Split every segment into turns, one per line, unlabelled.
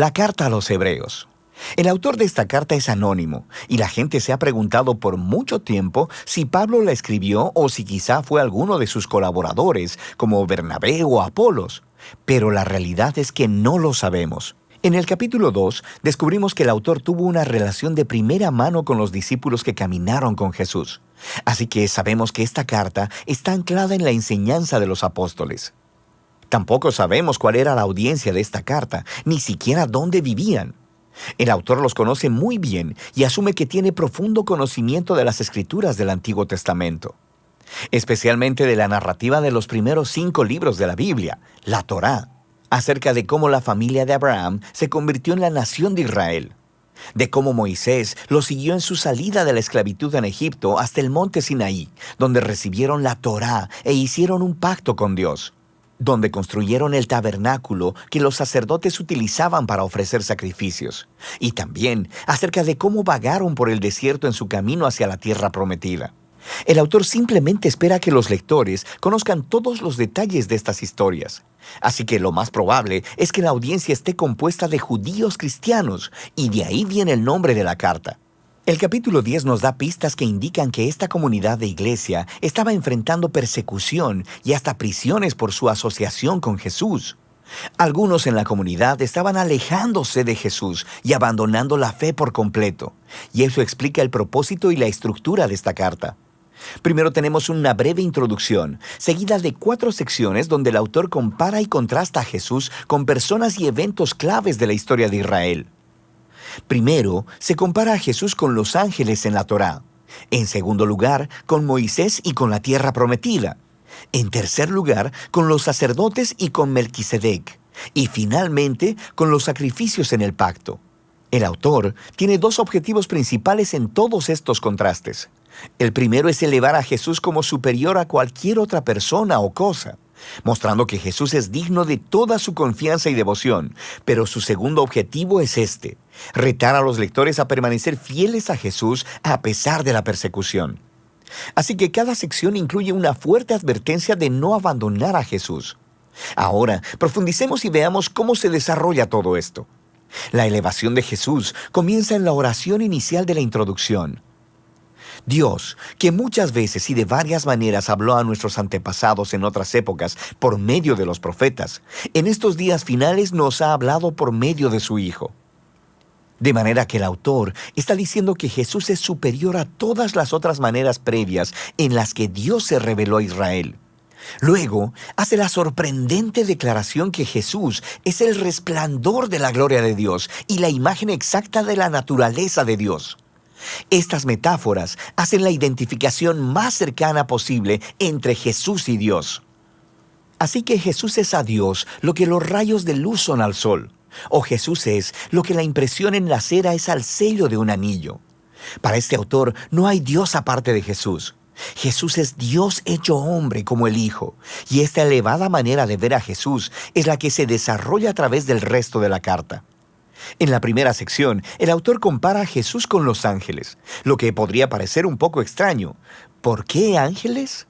La carta a los Hebreos. El autor de esta carta es anónimo, y la gente se ha preguntado por mucho tiempo si Pablo la escribió o si quizá fue alguno de sus colaboradores, como Bernabé o Apolos. Pero la realidad es que no lo sabemos. En el capítulo 2 descubrimos que el autor tuvo una relación de primera mano con los discípulos que caminaron con Jesús. Así que sabemos que esta carta está anclada en la enseñanza de los apóstoles. Tampoco sabemos cuál era la audiencia de esta carta, ni siquiera dónde vivían. El autor los conoce muy bien y asume que tiene profundo conocimiento de las escrituras del Antiguo Testamento, especialmente de la narrativa de los primeros 5 libros de la Biblia, la Torá, acerca de cómo la familia de Abraham se convirtió en la nación de Israel, de cómo Moisés lo siguió en su salida de la esclavitud en Egipto hasta el monte Sinaí, donde recibieron la Torá e hicieron un pacto con Dios, donde construyeron el tabernáculo que los sacerdotes utilizaban para ofrecer sacrificios, y también acerca de cómo vagaron por el desierto en su camino hacia la tierra prometida. El autor simplemente espera que los lectores conozcan todos los detalles de estas historias. Así que lo más probable es que la audiencia esté compuesta de judíos cristianos, y de ahí viene el nombre de la carta. El capítulo 10 nos da pistas que indican que esta comunidad de iglesia estaba enfrentando persecución y hasta prisiones por su asociación con Jesús. Algunos en la comunidad estaban alejándose de Jesús y abandonando la fe por completo, y eso explica el propósito y la estructura de esta carta. Primero tenemos una breve introducción, seguida de 4 secciones donde el autor compara y contrasta a Jesús con personas y eventos claves de la historia de Israel. Primero, se compara a Jesús con los ángeles en la Torá. En segundo lugar, con Moisés y con la tierra prometida. En tercer lugar, con los sacerdotes y con Melquisedec. Y finalmente, con los sacrificios en el pacto. El autor tiene 2 objetivos principales en todos estos contrastes. El primero es elevar a Jesús como superior a cualquier otra persona o cosa, mostrando que Jesús es digno de toda su confianza y devoción. Pero su segundo objetivo es retar a los lectores a permanecer fieles a Jesús a pesar de la persecución. Así que cada sección incluye una fuerte advertencia de no abandonar a Jesús. Ahora, profundicemos y veamos cómo se desarrolla todo esto. La elevación de Jesús comienza en la oración inicial de la introducción. Dios, que muchas veces y de varias maneras habló a nuestros antepasados en otras épocas por medio de los profetas, en estos días finales nos ha hablado por medio de su Hijo. De manera que el autor está diciendo que Jesús es superior a todas las otras maneras previas en las que Dios se reveló a Israel. Luego, hace la sorprendente declaración que Jesús es el resplandor de la gloria de Dios y la imagen exacta de la naturaleza de Dios. Estas metáforas hacen la identificación más cercana posible entre Jesús y Dios. Así que Jesús es a Dios lo que los rayos de luz son al sol, o Jesús es lo que la impresión en la cera es al sello de un anillo. Para este autor no hay Dios aparte de Jesús. Jesús es Dios hecho hombre como el Hijo, y esta elevada manera de ver a Jesús es la que se desarrolla a través del resto de la carta. En la primera sección, el autor compara a Jesús con los ángeles, lo que podría parecer un poco extraño. ¿Por qué ángeles?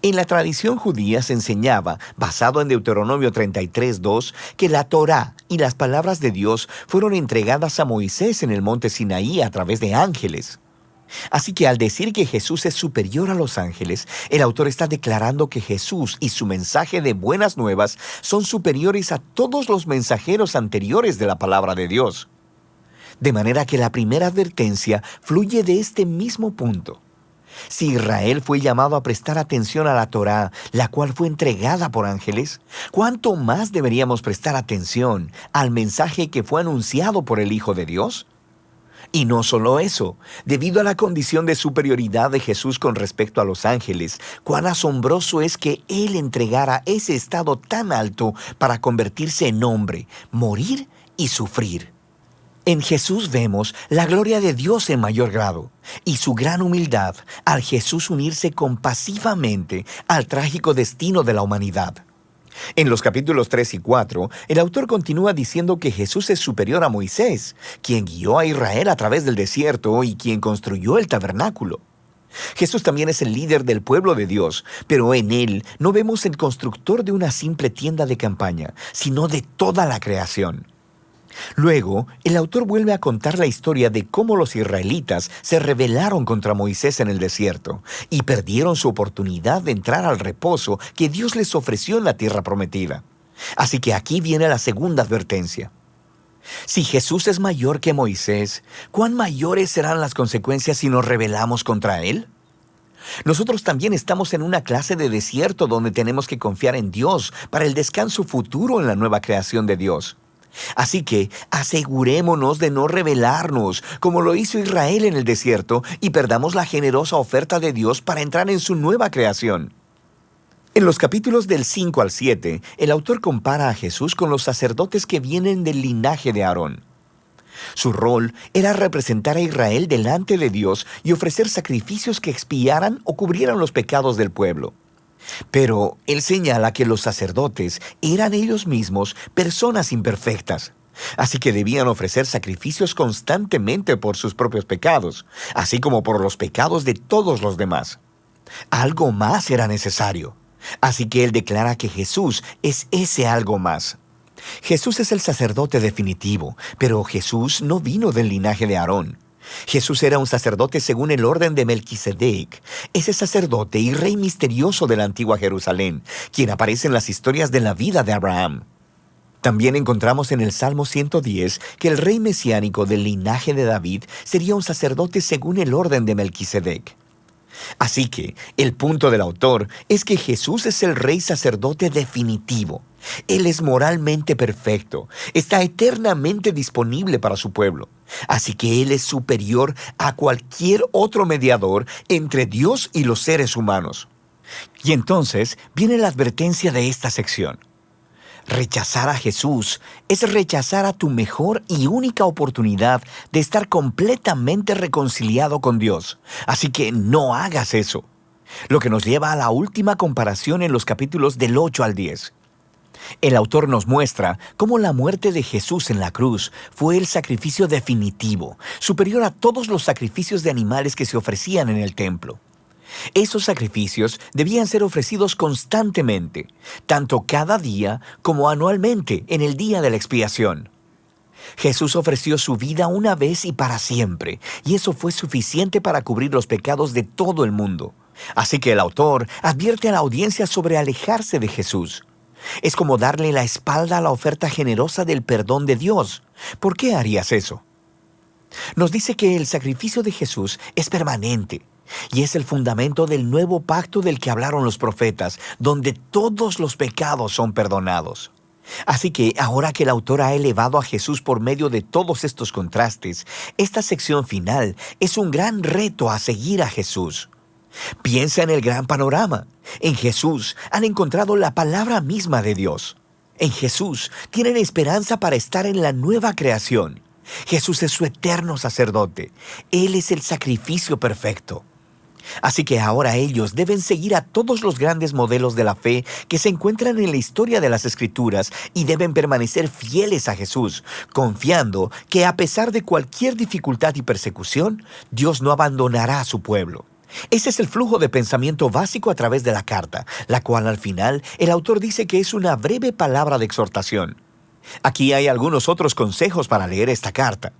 En la tradición judía se enseñaba, basado en Deuteronomio 33:2, que la Torá y las palabras de Dios fueron entregadas a Moisés en el monte Sinaí a través de ángeles. Así que al decir que Jesús es superior a los ángeles, el autor está declarando que Jesús y su mensaje de buenas nuevas son superiores a todos los mensajeros anteriores de la palabra de Dios. De manera que la primera advertencia fluye de este mismo punto. Si Israel fue llamado a prestar atención a la Torá, la cual fue entregada por ángeles, ¿cuánto más deberíamos prestar atención al mensaje que fue anunciado por el Hijo de Dios? Y no solo eso, debido a la condición de superioridad de Jesús con respecto a los ángeles, cuán asombroso es que Él entregara ese estado tan alto para convertirse en hombre, morir y sufrir. En Jesús vemos la gloria de Dios en mayor grado y su gran humildad al Jesús unirse compasivamente al trágico destino de la humanidad. En los capítulos 3 y 4, el autor continúa diciendo que Jesús es superior a Moisés, quien guió a Israel a través del desierto y quien construyó el tabernáculo. Jesús también es el líder del pueblo de Dios, pero en él no vemos el constructor de una simple tienda de campaña, sino de toda la creación. Luego, el autor vuelve a contar la historia de cómo los israelitas se rebelaron contra Moisés en el desierto y perdieron su oportunidad de entrar al reposo que Dios les ofreció en la tierra prometida. Así que aquí viene la segunda advertencia. Si Jesús es mayor que Moisés, ¿cuán mayores serán las consecuencias si nos rebelamos contra Él? Nosotros también estamos en una clase de desierto donde tenemos que confiar en Dios para el descanso futuro en la nueva creación de Dios. Así que asegurémonos de no rebelarnos, como lo hizo Israel en el desierto, y perdamos la generosa oferta de Dios para entrar en su nueva creación. En los capítulos del 5 al 7, el autor compara a Jesús con los sacerdotes que vienen del linaje de Aarón. Su rol era representar a Israel delante de Dios y ofrecer sacrificios que expiaran o cubrieran los pecados del pueblo. Pero él señala que los sacerdotes eran ellos mismos personas imperfectas, así que debían ofrecer sacrificios constantemente por sus propios pecados, así como por los pecados de todos los demás. Algo más era necesario, así que él declara que Jesús es ese algo más. Jesús es el sacerdote definitivo, pero Jesús no vino del linaje de Aarón. Jesús era un sacerdote según el orden de Melquisedec, ese sacerdote y rey misterioso de la antigua Jerusalén, quien aparece en las historias de la vida de Abraham. También encontramos en el Salmo 110 que el rey mesiánico del linaje de David sería un sacerdote según el orden de Melquisedec. Así que el punto del autor es que Jesús es el rey sacerdote definitivo. Él es moralmente perfecto, está eternamente disponible para su pueblo. Así que Él es superior a cualquier otro mediador entre Dios y los seres humanos. Y entonces viene la advertencia de esta sección. Rechazar a Jesús es rechazar a tu mejor y única oportunidad de estar completamente reconciliado con Dios. Así que no hagas eso. Lo que nos lleva a la última comparación en los capítulos del 8 al 10. El autor nos muestra cómo la muerte de Jesús en la cruz fue el sacrificio definitivo, superior a todos los sacrificios de animales que se ofrecían en el templo. Esos sacrificios debían ser ofrecidos constantemente, tanto cada día como anualmente en el día de la expiación. Jesús ofreció su vida una vez y para siempre, y eso fue suficiente para cubrir los pecados de todo el mundo. Así que el autor advierte a la audiencia sobre alejarse de Jesús. Es como darle la espalda a la oferta generosa del perdón de Dios. ¿Por qué harías eso? Nos dice que el sacrificio de Jesús es permanente y es el fundamento del nuevo pacto del que hablaron los profetas, donde todos los pecados son perdonados. Así que ahora que el autor ha elevado a Jesús por medio de todos estos contrastes, esta sección final es un gran reto a seguir a Jesús. Piensa en el gran panorama. En Jesús han encontrado la palabra misma de Dios. En Jesús tienen esperanza para estar en la nueva creación. Jesús es su eterno sacerdote. Él es el sacrificio perfecto. Así que ahora ellos deben seguir a todos los grandes modelos de la fe que se encuentran en la historia de las Escrituras y deben permanecer fieles a Jesús, confiando que a pesar de cualquier dificultad y persecución, Dios no abandonará a su pueblo. Ese es el flujo de pensamiento básico a través de la carta, la cual al final el autor dice que es una breve palabra de exhortación. Aquí hay algunos otros consejos para leer esta carta.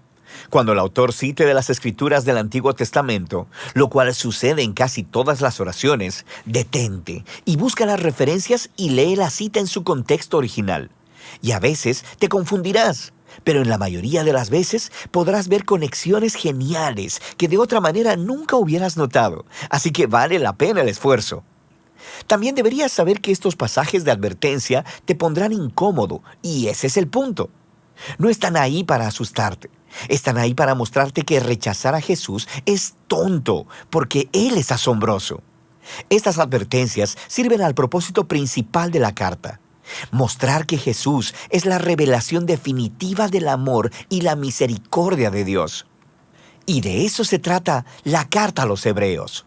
Cuando el autor cite de las Escrituras del Antiguo Testamento, lo cual sucede en casi todas las oraciones, detente y busca las referencias y lee la cita en su contexto original. Y a veces te confundirás, pero en la mayoría de las veces podrás ver conexiones geniales que de otra manera nunca hubieras notado, así que vale la pena el esfuerzo. También deberías saber que estos pasajes de advertencia te pondrán incómodo, y ese es el punto. No están ahí para asustarte, están ahí para mostrarte que rechazar a Jesús es tonto, porque Él es asombroso. Estas advertencias sirven al propósito principal de la carta: mostrar que Jesús es la revelación definitiva del amor y la misericordia de Dios. Y de eso se trata la carta a los Hebreos.